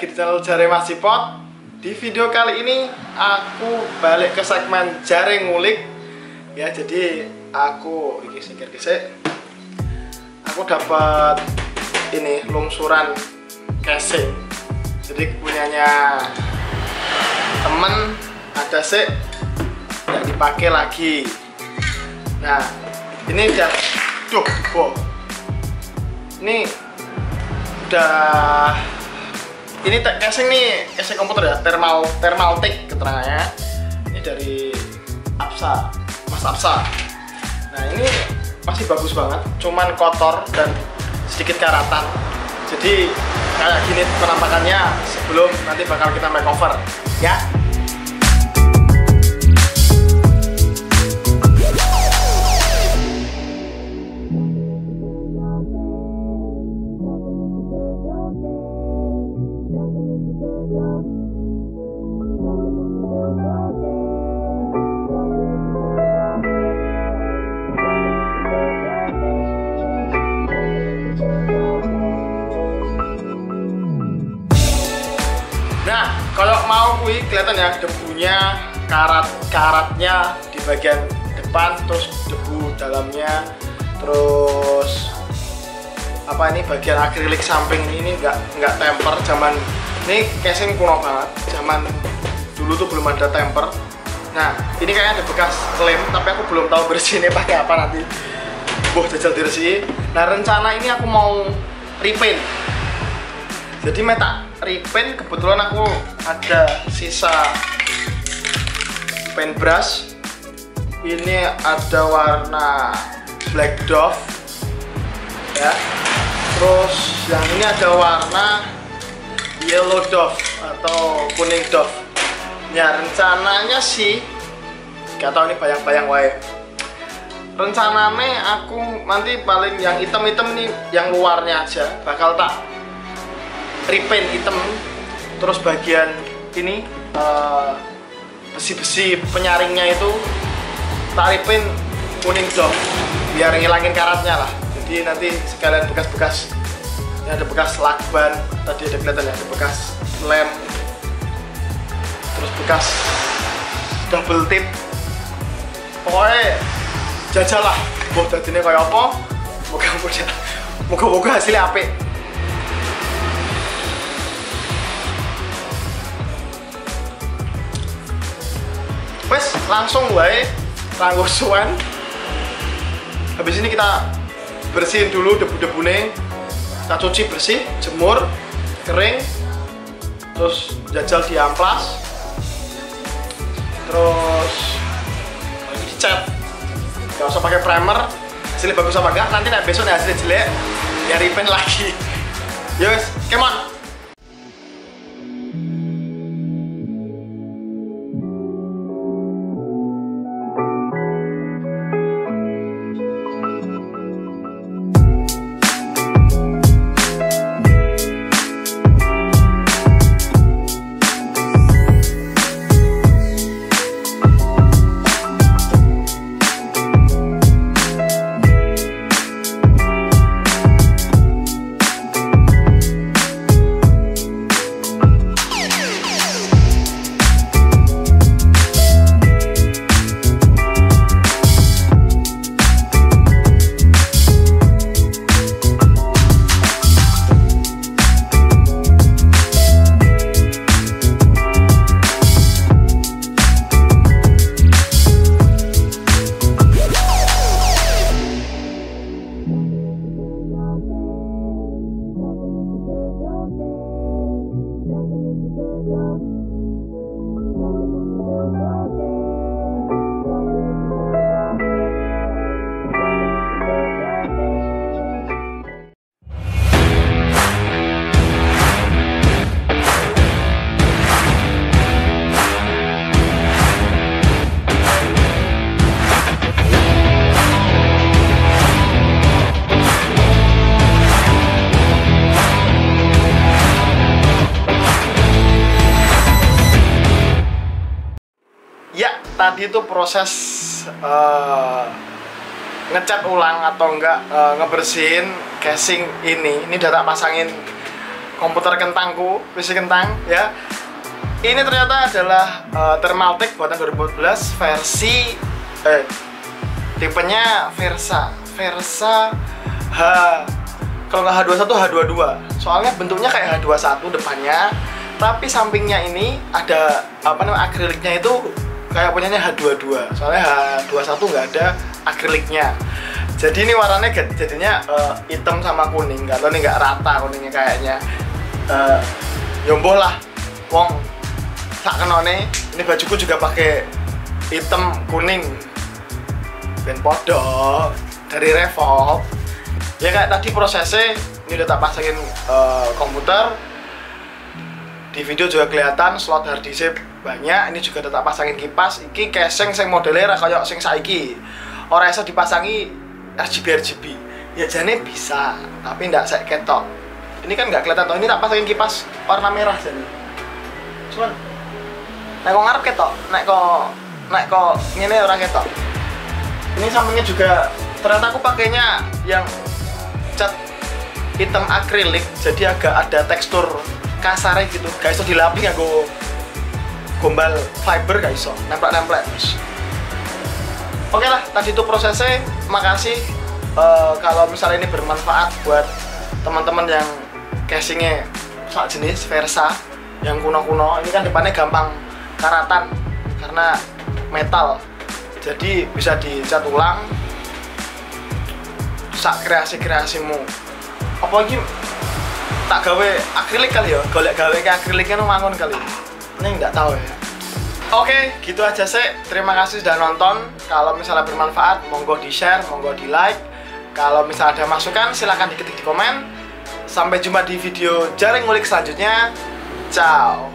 lagi di channel Jare Mas Cipot. Di video kali ini aku balik ke segmen Jare Ngulik. Ya, jadi aku ini singkir-kisik. Aku dapat ini lungsuran casing. Jadi punyanya temen ada sih nggak dipakai lagi. Nah, ini udah ini udah ini casing nih, casing komputer ya, Thermaltake keterangannya. Ini dari Apsa, Mas Apsa. Nah, ini masih bagus banget, cuman kotor dan sedikit karatan. Jadi kayak gini penampakannya sebelum nanti bakal kita makeover ya. Nah, kalau mau kelihatan ya debunya, karatnya di bagian depan, terus debu dalamnya, terus apa ini bagian akrilik samping ini nggak temper. Zaman ini casing kuno banget, zaman dulu tuh belum ada temper. Nah, ini kayaknya ada bekas lem, tapi aku belum tahu bersihnya pakai apa nanti. Jajal dibersihin. Nah, rencana ini aku mau repaint. Jadi meta repaint, kebetulan aku ada sisa paintbrush. Ini ada warna black dove ya. Terus yang ini ada warna yellow dove atau kuning dove. Ya, rencananya sih gak tahu, ini bayang-bayang wae. Rencananya aku nanti paling yang hitam-hitam nih, yang luarnya aja bakal tak repaint hitam, terus bagian ini besi-besi penyaringnya itu tak repaint kuning dove biar ngilangin karatnya lah. Jadi nanti sekalian bekas-bekas, ini ada bekas lakban tadi, ada kelihatan ya, ada bekas lem, terus bekas double tip. Pokoknya jajal lah, jadinya kayak apa, moga-moga hasilnya apik. Wes langsung wae kanggo suwen. Habis ini kita bersihin dulu debu-debune. Kita cuci bersih, jemur, kering. Terus jajal diamplas. Terus lagi dicat. Gak usah pakai primer. Hasilnya bagus apa enggak? Nanti besok hasilnya jelek, ya repaint lagi. Yes, come on. Tadi itu proses ngecat ulang atau enggak ngebersihin casing ini udah tak pasangin komputer kentangku, PC kentang ya. Ini ternyata adalah Thermaltake buatan 2014 versi tipenya Versa H, kalau nggak H21 H22. Soalnya bentuknya kayak H21 depannya, tapi sampingnya ini ada akriliknya itu kayak punyanya H22. Soalnya H21 nggak ada akriliknya. Jadi ini warnanya jadinya hitam sama kuning. Nggak tahu nih, nggak rata kuningnya kayaknya. Yomboh lah, wong tak kenone. Ini bajuku juga pakai hitam kuning. Ben podo dari Revolve. Ya kayak tadi prosesnya, ini udah tak pasangin komputer. Di video juga kelihatan slot hard disk banyak. Ini juga udah tak pasangin kipas. Iki casing sing modelnya kayak sing saiki. Ora iso dipasangi RGB. Ya jane bisa, tapi ndak saya ketok. Ini kan nggak kelihatan toh. Ini tak pasangin kipas warna merah jane. Cuman nek kok ngarep ketok, nek kok ngene ora ketok. Ini sampingnya juga ternyata aku pakainya yang cat hitam akrilik, jadi agak ada tekstur kasarnya gitu. Gak iso dilapis nganggo gombal fiber, gak iso nemplek-nemplek. Oke lah, tadi itu prosesnya. Makasih kalau misalnya ini bermanfaat buat teman-teman yang casingnya sak jenis Versa yang kuno-kuno. Ini kan depannya gampang karatan karena metal, jadi bisa dicat ulang. Sak kreasimu apa lagi tak gawe akrilik kali ya, golek gawe ke akriliknya mangun kali ini, nggak tahu ya. Oke, gitu aja sih. Terima kasih sudah nonton. Kalau misalnya bermanfaat, monggo di share, monggo di like. Kalau misalnya ada masukan, silahkan diketik di komen. Sampai jumpa di video jaring ngulik selanjutnya. Ciao.